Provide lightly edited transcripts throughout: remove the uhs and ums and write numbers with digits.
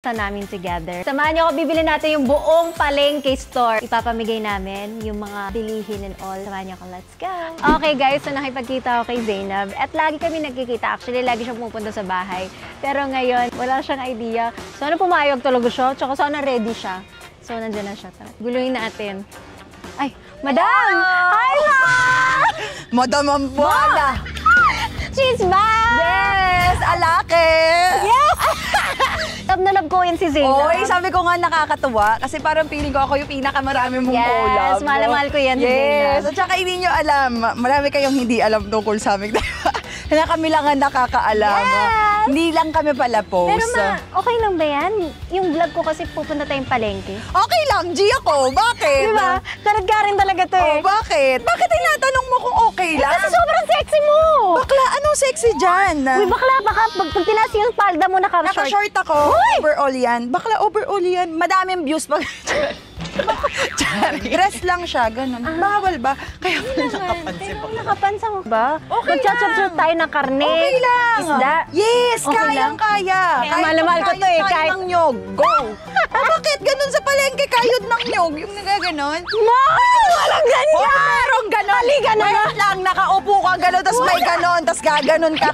namin together. Samahan niyo ako, bibili natin yung buong palengke store. Ipapamigay namin yung mga bilihin and all. Samahan niyo ako, let's go! Okay guys, so nakipagkita ako kay Zainab. At lagi kami nagkikita. Actually, lagi siyang pupunta sa bahay. Pero ngayon, wala siyang idea. Sana pumayag talaga siya, tsaka sana ready siya. So, nandiyan na siya. Guluhin natin. Ay, Madam! Hi, Ma! Madam Ambuana! She's back! Yes! Alake! Yes! Love na love ko yan si Zainab. Oy, sabi ko nga nakakatuwa kasi parang feeling ko ako yung pinakamarami mong collab. Yes, mahal ko yan si Zainab. Yes, at saka hindi nyo alam, marami kayong hindi alam tungkol sa amin. Na kami lang ang nakakaalam. Yes! Hindi lang kami pala post. Pero ma, okay lang ba yan? Yung vlog ko kasi pupunta tayong palengke. Okay lang, G ako. Bakit? Diba? Tarad ka rin talaga to eh. Oh, bakit? Bakit tinatanong mo kung okay lang? Kasi sobrang sexy mo! Bakla, anong sexy dyan? Uy, bakla, baka pag tinaas yung palda mo, naka-short. Naka-short ako. Uy! Overall yan. Bakla, overall yan. Madaming views pag... Dress lang siya, ganun. Bawal ba? Kaya pala nakapansin mo. Nakapansin mo ba? Okay Magchachap tayo ng karne. Okay lang. Isda. Yes, Okay kayang-kaya. Kaya mahal ko to eh. Kahit ng nyog. Go! Bakit? Ganun sa palengke, kayod ng nyog. Yung nagaganon. Ma! Walang ganyan! Oh, merong ganon. Halika na Wait lang, nakaupo ka ganon, tapos may ganon, tapos gaganon ka.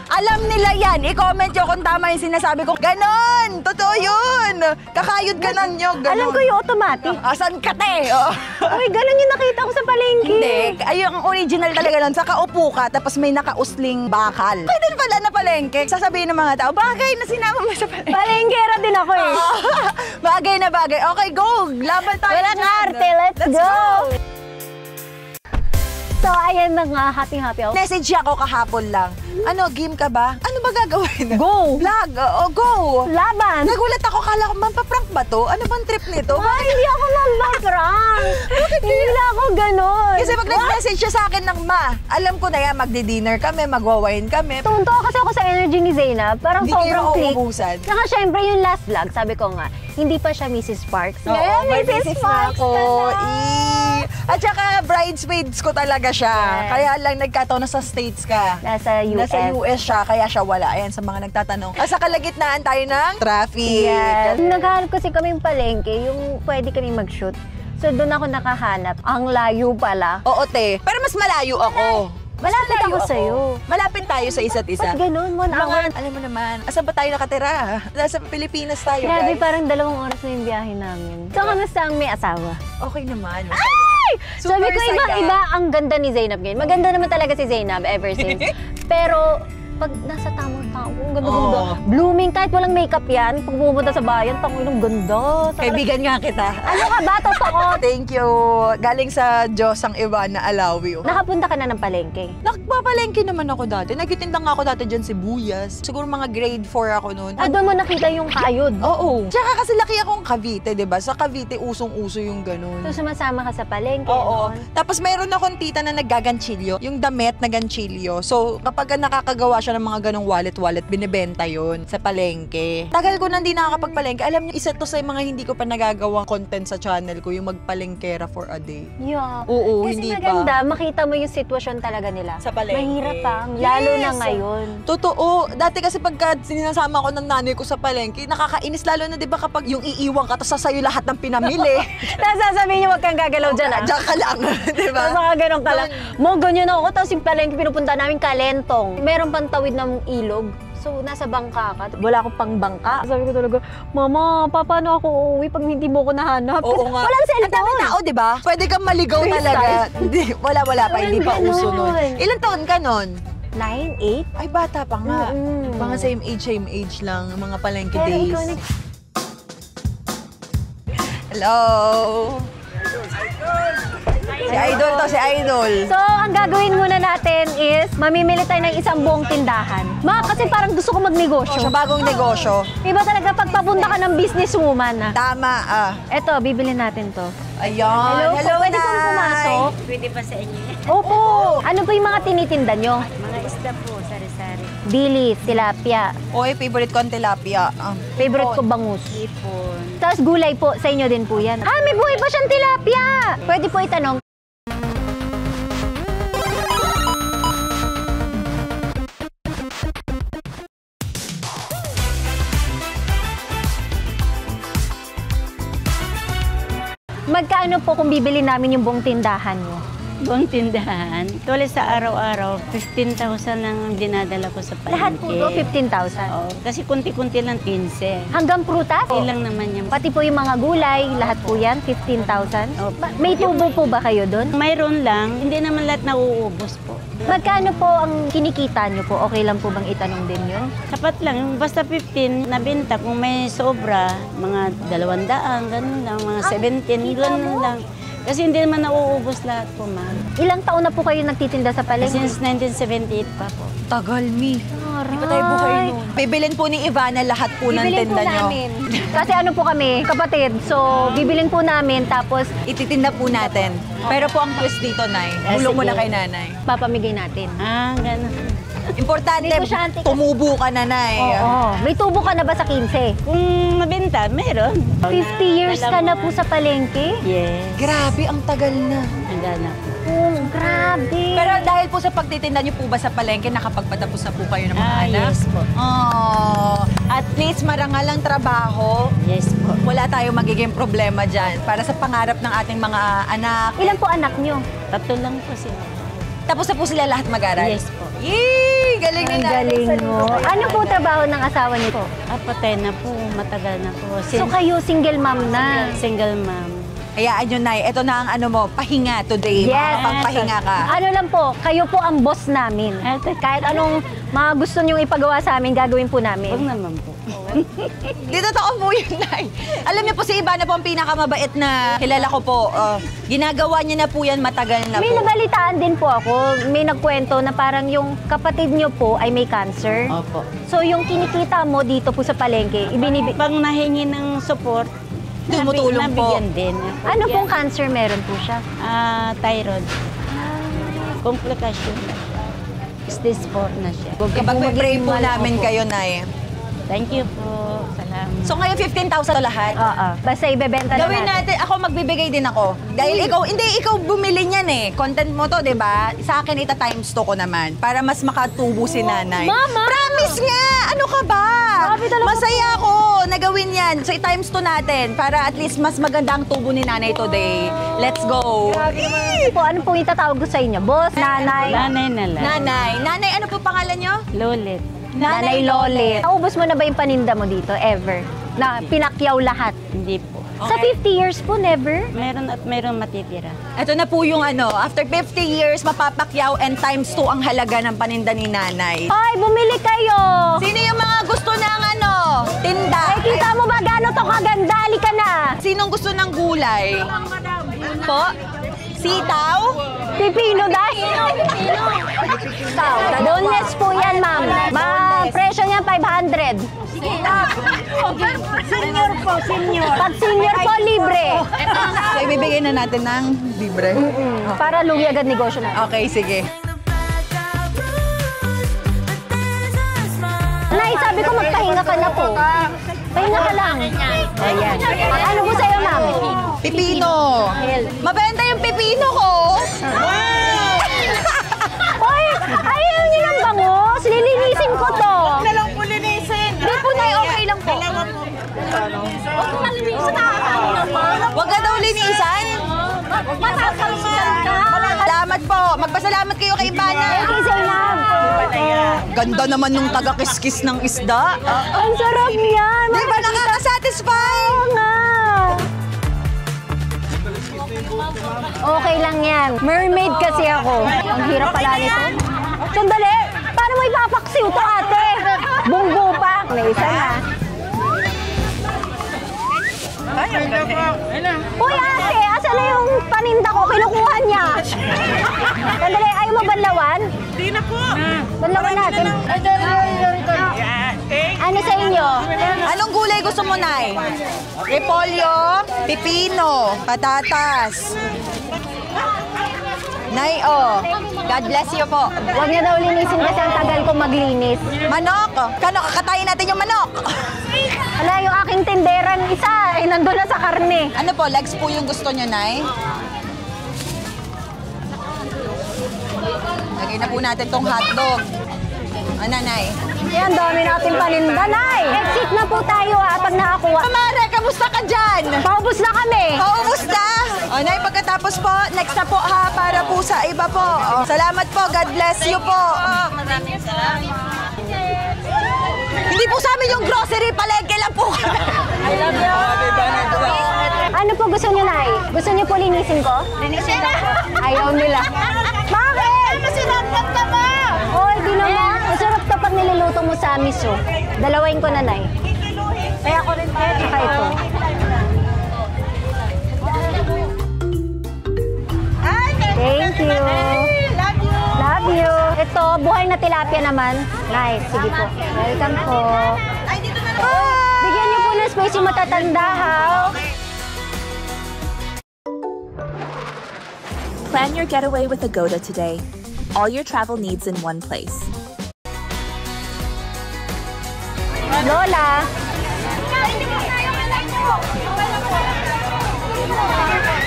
Alam nila yan. I-comment nyo kung tama yung sinasabi ko. Ganon! Totoo yun! Kakayod ka ng nyog. Ganon. Alam ko yung automatic. Asan ka, te? Oh. Uy, ganun yung nakita ko sa palengke. Hindi. Ayun, ang original talaga nun. Saka upo ka, tapos may nakausling bakal. Pwede pala na palengke. Sasabihin ng mga tao, bagay na sinama mo sa palengke. Palengkera din ako eh. Bagay na bagay. Okay, go! Laban tayo. Walang arte, let's go! So, ayan na nga, happy ako. Message ako kahapon lang. Ano, game ka ba? Ano ba gagawin? Go! Vlog! O, go! Laban! Nagulat ako, kala ko, mampaprank ba to? Ano bang trip nito? Ay, hindi ako mag-prank! Hindi lang ako ganon! Kasi pag nag-message siya sa akin ng alam ko na yan, magdi-dinner kami, magwa-wine kami. Tuntua kasi ako sa energy ni Zainab. Parang Hindi sobrang kayo click. mauubusan. Saka syempre yung last vlog, sabi ko nga, hindi pa siya Mrs. Sparks. Oo, Ngayon, may Mrs. Sparks ako. na. At saka, bridesmaids ko talaga siya. Yes. Kaya lang nagkataon na sa States ka. Nasa US. Nasa US siya, kaya siya wala. Ayan, sa mga nagtatanong. Sa kalagitnaan tayo ng traffic. Yes. Naghahanap kasi kaming palengke, yung pwede kaming mag-shoot. So doon ako nakahanap. Ang layo pala. Oo, te. Pero mas malayo ako. Malapit ako sa'yo. Malapit tayo sa isa't isa. Ba't ganun? 1 hour? Alam mo naman, asan ba tayo nakatira? Nasa Pilipinas tayo, Grabe, guys. parang 2 oras na yung biyahe namin. So, kamusta ang may asawa? Okay naman. Ay! Super Sabi ko, saya. ibang-iba ang ganda ni Zainab ngayon. Maganda naman talaga si Zainab ever since. Pero, pag nasa tamang tao, ang ganda-ganda. Oo. Blooming, kahit walang makeup yan. Pag pumunta sa bayan, tangoy, ganda. Kaibigan nga kita. Ano ka ba? Totoo. Thank you. Galing sa Diyos ang iba na allow you. Nakapunta ka na ng palengke. Nagpapalengke naman ako dati. Nagtitinda nga ako dati dyan sibuyas. Siguro mga grade 4 ako noon. Doon mo nakita yung kayod. Oo. Tsaka kasi laki akong Cavite, di ba? Sa Cavite, usong-uso yung ganun. So, sumasama ka sa palengke. Oo. noon. Tapos mayroon akong tita na naggaganchilyo. Yung damit na ganchilyo. So, kapag nakakagawa siya ng mga ganong wallet, binibenta yon sa palengke. Tagal ko na hindi nakakapagpalengke. Alam niyo, isa to sa mga hindi ko pa nagagawang content sa channel ko, yung magpalengkera for a day. Yeah. Oo, Kasi hindi maganda, pa. makita mo yung sitwasyon talaga nila. Sa palengke. Mahirap pa, lalo na Yes. ngayon. Totoo. Dati kasi pagka sinasama ko ng nanay ko sa palengke, nakakainis lalo na 'di ba kapag yung iiwan ka tapos sasayo lahat ng pinamili. Tapos sasabihin niyo, huwag kang gagalaw dyan, ah. Diyan ka lang, 'di ba? Tapos ganun ka lang. Mo, ganyan ako. Tapos yung palengke pinupunta namin Kalentong. Meron pang tawid ng ilog. So, nasa bangka ka. Wala akong pang bangka. Sabi ko talaga, Mama, paano ako uuwi pag hindi mo ko nahanap? Oo nga. Walang Ang cellphone. dami tao, 'di ba? Pwede kang maligaw Freestyle. talaga. Hindi, wala pa, Walang hindi pa ganon. uso nun. Ilang taon ka nun? 9, 8? Ay, bata pa nga. Mm-mm. Mga same age lang, mga palengke Pero days. ikaw Hello! Si Idol to, si Idol. So, ang gagawin muna natin is, mamimili tayo ng isang buong tindahan. Kasi parang gusto ko magnegosyo. Sa bagong negosyo. Iba talaga pag papunta ka ng businesswoman. Tama, Eto, bibili natin to. Ayan. Hello po, pwede pong pumasok? Pwede pa sa inyo. Opo! Ano po yung mga tinitinda nyo? Mga isda po, sari-sari. Dili, tilapia. Oy, favorite ko ang tilapia. Favorite ko bangus. Ipon. Tapos gulay po, sa inyo din po yan. May buhay pa siyang tilapia! Pwede po itanong. Magkano po kung bibili namin yung buong tindahan mo? Buong tindahan. Tulad sa araw-araw, 15,000 lang ang dinadala ko sa palengke. Lahat po to, 15,000. Oo, kasi kunti-kunti lang 15. Hanggang prutas? Ilang naman yung... Pati po yung mga gulay, lahat po yan, 15,000. Opo. May tubo po ba kayo doon? Mayroon lang, hindi naman lahat nauubos po. Magkano po ang kinikita nyo po? Okay lang po bang itanong din yun? Sapat lang, basta 15 nabenta. Kung may sobra, mga 200, ganun lang, mga 17, ganun lang. Kasi hindi naman nauubos lahat po, ma'am. Ilang taon na po kayo nagtitinda sa palengke? Since 1978 pa po. Tagal, mi. Aray. Di ba tayo buhay nun? Bibilin po ni Ivana lahat po ng Bibilin po tinda nyo. namin. Kasi ano po kami, kapatid. So, bibilin po namin tapos Ititinda po natin. Pero po ang twist dito, Nay. Bulong mo sige. na kay Nanay. papamigay natin. Ah, ganun. Importante, Hindi ko siya anti- tumubo ka na, Nay. Oo. May tubo ka na ba sa 15? Kung mabenta, meron. 50 years ka na po sa palengke? Yes. Grabe, ang tagal na. Nagana po. Oh, grabe. Pero dahil po sa pagtitinda niyo po ba sa palengke, nakapagpatapos na po kayo ng mga anak? Yes po. Oh, at least marangal ang trabaho. Yes po. Wala tayong magiging problema dyan para sa pangarap ng ating mga anak. Ilan po anak nyo? 3 lang po sila. Tapos na po sila lahat mag-aral? Yes po. Yee! Galing Ang na galing mo. Ano po trabaho ng asawa niyo po? Patay na po, matagal na po. So kayo single mom na? Single mom. Hayaan nyo, Nay. Ito na ang ano mo, pahinga today. Yes. Pagpahinga ka. Ano lang po, kayo po ang boss namin. Kahit anong mga gusto niyong ipagawa sa amin, gagawin po Huwag namin. naman po. Di totoo po yun, Nay. Alam niyo po, si Ivana po ang pinakamabait na kilala ko po. Ginagawa niya na po yan matagal na May po. nabalitaan din po ako, may nagkwento na parang yung kapatid niyo po ay may cancer. Opo. So yung kinikita mo dito po sa palengke, Pag nahingi ng support, Tumutulong po. nabigyan din. ano pong cancer meron po siya? Thyroid. Komplikasyon na siya. Stage 4 na siya. Kapag may pray po namin kayo, Nay. Thank you po. Salamat. So ngayon, 15,000 lahat. Oo. Basta ibebenta na Gawin natin, ako magbibigay din ako. Dahil ikaw bumili niyan eh. Content mo to, di ba? Sa akin, ita-times 2 ko naman. Para mas makatubo si nanay. Mama! Promise nga! Ano ka ba? Grabe talaga Masaya ako na gawin yan. So, i-times 2 natin. Para at least mas maganda ang tubo ni nanay today. Let's go! Ano po, ano pong itatawag ko sa inyo? Boss, nanay? Nanay na lang. Nanay, ano po pangalan nyo? Lolit. Nanay Lolet. Naubos mo na ba yung paninda mo dito? Ever? Na pinakyaw lahat? Hindi po. Sa 50 years po, never? Meron at meron matitira. Ito na po yung after 50 years, mapapakyaw and times 2 ang halaga ng paninda ni nanay. Ay, bumili kayo! Sino yung mga gusto ng tinda? Ay, kita mo ba gano'n to kaganda? Halika na! Sinong gusto ng gulay? Po? Sitaw? Pipino dahil. Boneless po yan, ma'am. Presyo niya 500. Senior po, senior. Pag senior po, libre. So, ibibigay na natin ng libre. Para lugi agad negosyo na. Okay, sige. Nay, sabi ko magpahinga ka na po. Pahinga ka lang. Ayan. Ano po sa'yo, ma'am? Pipino. Mabenta yung pipino ko. Hoy, ayaw niyo ng bangos. Lilinisin ko to. Na lang po linisin. Hindi po, Nay, okay lang po. Huwag mo nalinisin, nakakain naman. Huwag ka daw linisan. Matasalsikan ka. Salamat po. Magpasalamat kayo kay Ivana. Thank you, Zainab. Ganda naman nung taga-kiskis ng isda. Ang sarap niyan. Di ba nakakasatisfy? Oo nga. Okay lang yan. Mermaid kasi ako. Ang hirap pala nito. Sandali! Paano mo ipapaksiw to, ate? Bunggo pa. May isa na. Uy, ate! Asan na yung paninda ko? Kinukuha niya. Sandali, ayaw mo banlawan? Hindi na po. Banlawan natin. Ano sa inyo? Anong gulay gusto mo, Nay? Repolyo, pipino, patatas. Nay, God bless you po. Huwag niya daw linisin kasi ang tagal ko maglinis. Manok. Kano, kakatayin natin yung manok. Wala, yung aking tinderan isa, ay nandun na sa karne. Ano po, legs po yung gusto nyo, Nay? Lagay na po natin tong hotdog. Ano, Nay? Yan, dami natin paninda, Nay. Exit na po tayo pag nakakuha. Mare, kamusta ka dyan? Paubos na kami. Paubos na? O, Nay, pagkatapos po, next na po ha, para po sa iba po. O, salamat po, God bless you po. Maraming salamat. Hindi po sa amin yung grocery, palengke lang po. I love you. Ano po gusto niyo, Nay? Gusto niyo po linisin ko? Linisin na. Ayaw nila. Bakit? Masarap ka ba? Oy, di naman. Masarap to pag niluluto mo sa miso. Dalawain ko na, Nay. Kaya ako rin. Tsaka ito. Thank you. Love you. Love you. Ito, buhay na tilapia naman. Nice. Sige po. Welcome po. Ay, dito na lang. Bigyan niyo po ng space yung matatanda, ha? Plan your getaway with Agoda today. All your travel needs in one place. Lola.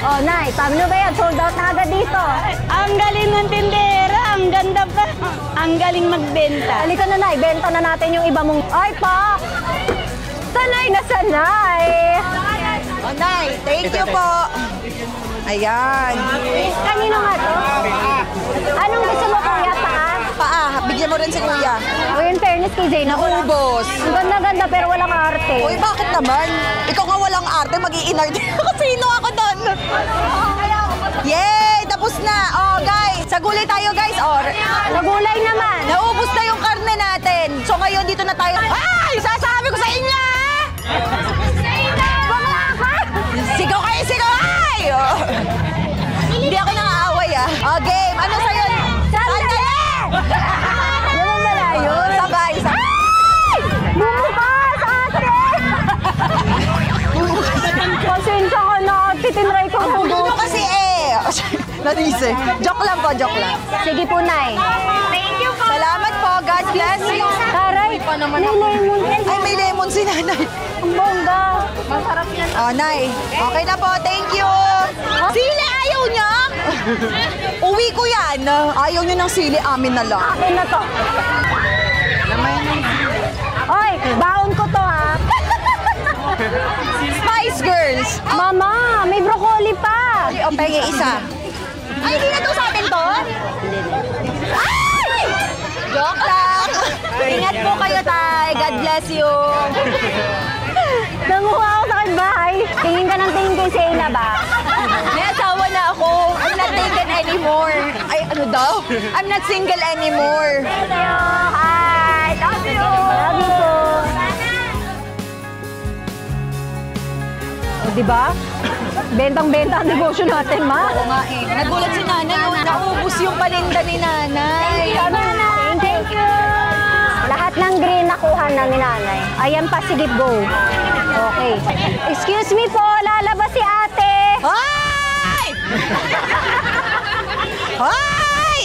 Oh, Nay, paano ba yan? Sold out na agad dito. Ang galing ng tindera, ang ganda pa. Ang galing magbenta. Halika na, Nay. Benta na natin yung iba mong... Ay, Pak! Sanay na sanay! O, Nay, thank you po. Ayan. Kanino nga to? Anong gusto mo, Kuya? Paa? Paa, bigyan mo rin si Kuya. O, in fairness kay Zayna, Naubos. ang ganda-ganda pero walang arte. Uy, bakit naman? Ikaw nga walang arte, mag-i-inarte. Sino ako doon? Yay! Tapos na! Oh, guys! Sa gulay tayo, guys! Oh, Nagulay naman. naubos na yung karne natin. So ngayon, dito na tayo. Ay! Sasabi ko sa inyo! Sigaw kayo, sigaw! Ay! Oh. Hindi ako nangaaway, ah. Oh, game! Ano sa'yo? Sandali! Naman malayo. Sabay, sabay. Bumukas, ate! Pasensya ka na, ate. Tinry ko Ang gulo nyo kasi eh. Nadise. Joke lang po, joke lang. Sige po, Nay. Thank you po. Salamat po. God bless you. Taray, may lemon. Ay, may lemon si nanay. Ang bongga. Masarap yan. Oh, Nay. Okay na po. Thank you. Sili, ayaw niya. Uwi ko yan. Ayaw niyo ng sili, amin na lang. Akin na to. Oy, baon ko to, ha? Spice Girls. Mama, may broccoli pa. Ay, o, penge isa. Ay, hindi na to sa atin to? Ay! Joke lang. Ingat po kayo, Tay. God bless you. Nanguha ako sa akin bahay. Tingin ka ng tingin kay Zayna ba? May asawa na ako. I'm not taken anymore. Ay, ano daw? I'm not single anymore. Hi! Love you! Love you po. O, diba? Bentang-benta ang negosyo natin, Ma. Oo nga eh. Nagulat si nanay. Oh, naubos yung paninda ni nanay. Thank you! Lahat ng green nakuha na ni nanay. Ayan pa, sige, go. Okay. Excuse me po, lalabas si ate. Hi! Hi!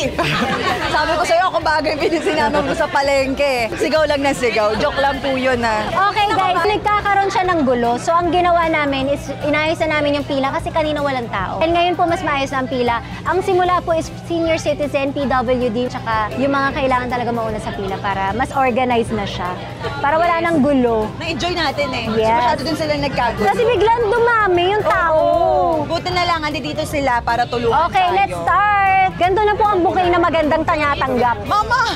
Sabi ko sa'yo, ako bagay pinasinamang ko sa palengke. Sigaw lang na sigaw. Joke lang po yun, ah. Okay guys, nagkakaroon siya ng gulo. So ang ginawa namin is inayos na namin yung pila kasi kanina walang tao. And ngayon po mas maayos na ang pila. Ang simula po is senior citizen, PWD, tsaka yung mga kailangan talaga mauna sa pila para mas organized na siya. Para wala nang gulo. Na-enjoy natin eh. Yes. Masyado din silang nagkagulo. Kasi biglang dumami yung tao. Buti na lang, andito sila para tulungan Okay, tayo. let's start. Ganito na po ang bouquet na magandang tanatanggap. Mama!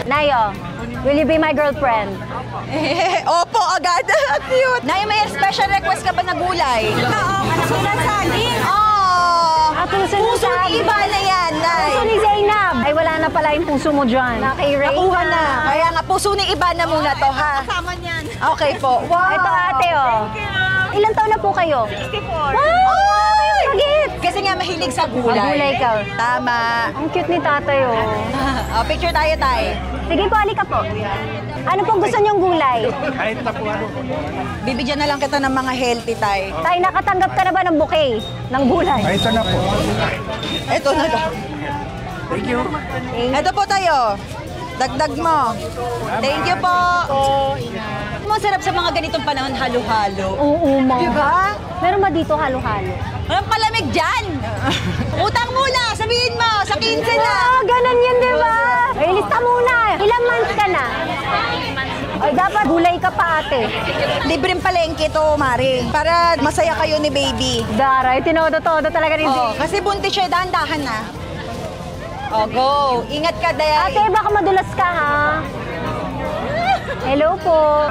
Nayo, will you be my girlfriend? Opo, agad. Cute. Nay, may special request ka ba na gulay? Oo, sinasaging. Oh, Puso ni puso ni iba na yan, Nay. Puso ni Zainab. Ay, wala na pala yung puso mo dyan. Naka-erase Nakuha na. Kaya nga, puso ni iba na muna to, ha? Kasama niyan. Okay po. Wow. Ito ate, oh. Ilang taon na po kayo? 64. Wow! Pagit! Kasi nga mahilig sa gulay. Ang gulay ka. Tama. Ang cute ni tatay, oh. Oh, picture tayo, Tay. Sige po, halika po. Ano pong gusto niyong gulay? Bibigyan na lang kita ng mga healthy, Tay. Tay, nakatanggap ka na ba ng bouquet ng gulay? Ay, ito na po. Ito na lang. Thank you. Ito po tayo. Dagdag mo. Thank you po. Masarap sa mga ganitong panahon, halo-halo. Oo, ma. Diba? Meron ba dito halo-halo? Walang palamig dyan. Utang muna, sabihin mo, sa 15 na. Ah, ganun yun, di ba? Ay, lista muna. Ilang months ka na? Ay, dapat gulay ka pa, ate. Libreng palengke to, Mare. Para masaya kayo ni baby. Daray, tinodo-todo talaga ni Oh, Zay. kasi buntis siya, dahan-dahan na. Oh, go. Ingat ka, Day. Ate, baka madulas ka, ha? Hello po.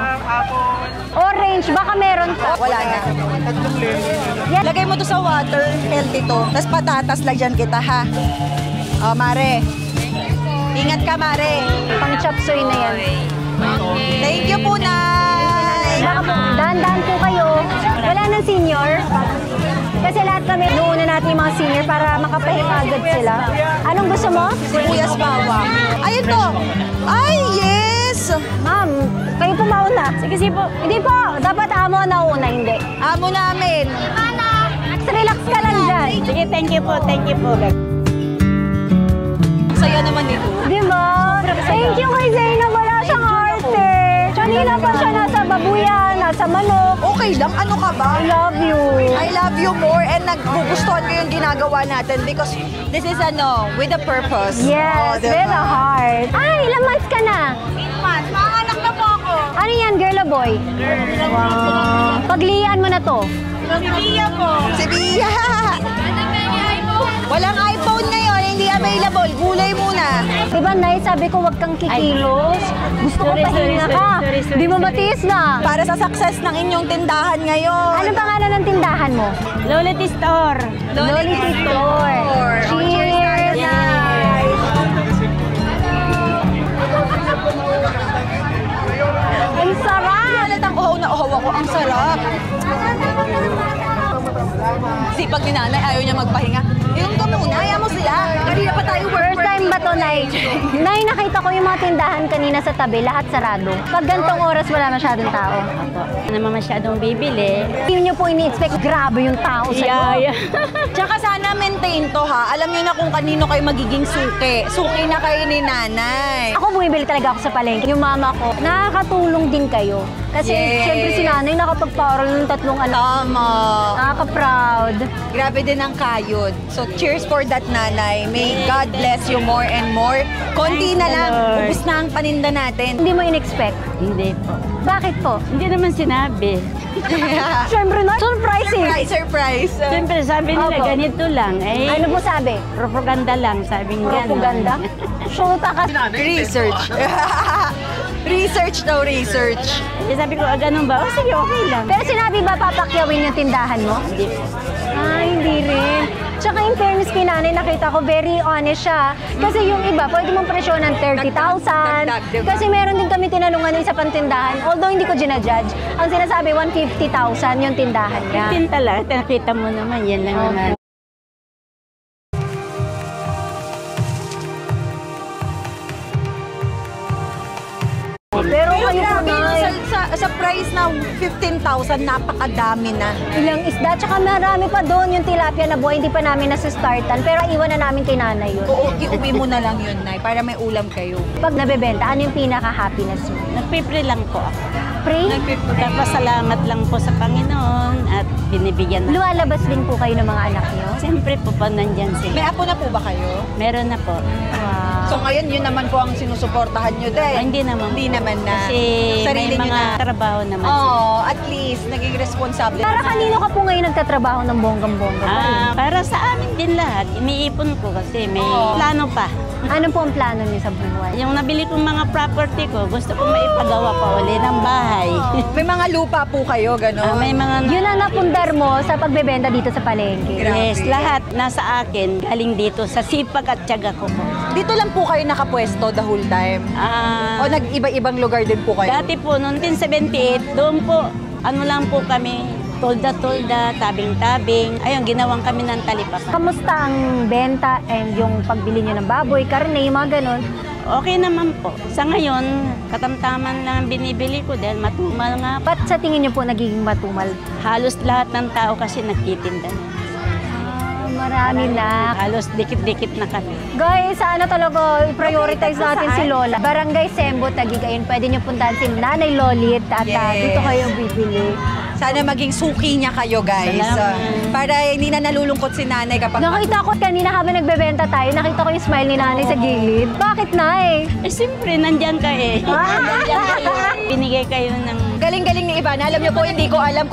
Orange, baka meron pa. Wala na. Yan. Lagay mo to sa water, healthy to. Tapos patatas, lagyan kita, ha? Oh, Mare. Ingat ka, Mare. Pang chop suey na yan. Thank you po, Nay. Baka po, dahan-dahan po kayo. Wala nang senior. Kasi lahat kami, nuuna natin yung mga senior para makapahinga agad sila. Anong gusto mo? Sibuyas bawang. Ayun to. Ay, yes. Ma'am, kayo po mauna. Sige po. Hindi po, dapat amo na una, hindi. Amo namin. Relax ka lang dyan. Sige, thank you po, thank you po. Saya naman nito. Di ba? Thank you kay Zainab, wala siyang arte. Kanina pa siya nasa babuyan, nasa manok. Okay lang, ano ka ba? I love you. I love you more and naggugustuhan ko yung ginagawa natin because this is with a purpose. Yes, diba? with a heart. Ay, ilang months ka na? 8 months. Manganak na po ako. Ano yan, girl o boy? Wow. Paglian mo na to. Si Bia po. Si Bia. Walang iPhone ngayon, hindi available. Gulay muna. Di ba, Nay, sabi ko wag kang kikilos. Gusto ko pahinga ka. Di mo matiis na. Para sa success ng inyong tindahan ngayon. Anong pangalan ng tindahan mo? Lolit Store. Loli Store. Cheers! Nice. Ang sarap! Halatang uhaw na uhaw ako. Ang sarap. Sipag ni nanay, ayaw niya magpahinga. Yung ka muna, ayaw mo sila. Kanina pa tayo work. First time ba to, Nay? Nay, nakita ko yung mga tindahan kanina sa tabi, lahat sarado. Pag gantong oras, wala masyadong tao. Ano naman masyadong bibili. Hindi niyo po ini-expect, grabe yung tao sa iyo. Tsaka sana maintain to ha. Alam niyo na kung kanino kayo magiging suki. Suki na kayo ni nanay. Ako bumibili talaga ako sa palengke. Yung mama ko, nakakatulong din kayo. Kasi Yes. syempre si nanay nakapagpa-oral ng 3 anak. Tama. Nakaka-proud. Grabe din ang kayod. So cheers for that, nanay. May God bless you more and more. Konti Thanks, na lang. Lord. Ubus na ang paninda natin. Hindi mo in-expect. Hindi po. Bakit po? Hindi naman sinabi. Syempre na, surprising. Surprise. Siyempre sabi nila Opo. ganito lang. Eh, Ano po sabi? propaganda lang, sabi nga. Propaganda? Shota ka. Research. Research daw, research. Eh, sabi ko, ganun ba? Oh, sige, okay lang. Pero sinabi ba papakyawin yung tindahan mo? Hindi po. Ay, hindi rin. Tsaka in fairness kay nanay, nakita ko very honest siya. Kasi yung iba, pwede mong presyon ng 30,000. Dagdag, diba? Kasi meron din kami tinanungan ng isa pang tindahan. Although hindi ko ginajudge. Ang sinasabi, 150,000 yung tindahan niya. Tinta lang, nakita mo naman, yan lang naman. Pero kayo po, grabe, Nay, sa price na 15,000, napakadami na. ilang isda. Tsaka marami pa doon yung tilapia na buhay. Hindi pa namin nasa-startan. Pero iwan na namin kay nanay yun. Oo, iuwi mo na lang yun, Nay, para may ulam kayo. Pag nabebenta, ano yung pinaka-happiness mo? Nagpipre lang po ako. Pray? Nagpapasalamat lang po sa Panginoon at binibigyan na. Lumalabas din po kayo ng mga anak niyo? Siyempre po pa nandyan May sila. apo na po ba kayo? Meron na po. Wow. So ngayon, yun naman po ang sinusuportahan nyo din. Ah, hindi naman. Hindi naman na. Kasi Sarili may nyo mga na. trabaho naman. Oo, at least, naging responsable. Para kanino ka po ngayon nagtatrabaho ng bonggang-bongga? Para sa amin din lahat. Iniipon ko kasi may plano pa. Ano po ang plano niyo sa buhay? Yung nabili kong mga property ko, gusto ko maipagawa pa uli ng bahay. May mga lupa po kayo, gano'n? May mga... Yun ang napundar mo sa pagbebenta dito sa palengke. Grabe. Yes, lahat nasa akin, galing dito sa sipag at tiyaga ko po. Dito lang po kayo nakapwesto the whole time? O Ah, nag-iba-ibang lugar din po kayo? dati po, noong 1978, doon po, ano lang po kami, tolda-tolda, tabing-tabing. Ayun, ginawang kami ng talipakan. Kamusta ang benta and yung pagbili niyo ng baboy, karne, yung mga ganun? Okay naman po. Sa ngayon, katamtaman lang ang binibili ko dahil matumal nga. Ba't sa tingin niyo po nagiging matumal? Halos lahat ng tao kasi nagtitinda na. Marami na. Halos dikit-dikit na kami. Guys, sana talaga i-prioritize natin si Lola. Barangay Sembo, Taguig. Ayun, pwede niyo puntahan si Nanay Lolit at Yes. dito kayo bibili. Sana maging suki niya kayo, guys. Salamat. Para hindi na nalulungkot si nanay kapag... Nakita ko kanina habang nagbebenta tayo, nakita ko yung smile ni nanay sa gilid. Bakit, Nay? Eh, siyempre, nandyan ka eh. Nandyan kayo. Binigay kayo ng Galing-galing ni Ivana. Alam niyo po, hindi ko alam